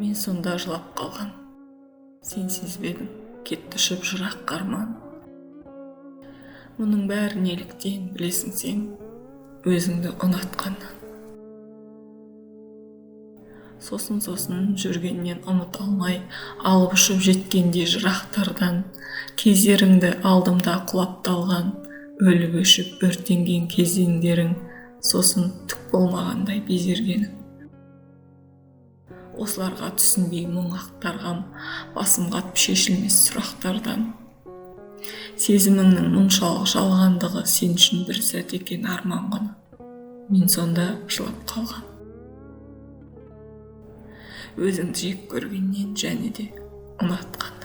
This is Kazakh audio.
Мен сонда жылап қалған. Сен сезбедің, кетті ұшып жырақ арман. Мұның бәрі неліктен білесің сен, өзіңді ұнатқаннан. Сосын жүргеннен ұмыт алмай, алып ұшып жеткенде жырақтардан, кездеріңді алдымда құлапталған, өліп өшіп өртенген кезеңдерің, сосын түк болмағандай безергенің. Осыларға түсінбей мұң ақтарғам, басым қатып шешілмес сұрақтардан. Сезіміңнің мұншалық жалғандығы сен үшін бір сәт екен арман ғана. Мен сонда жылап қалған. Өзіңді жек көргеннен және де ұнатқан.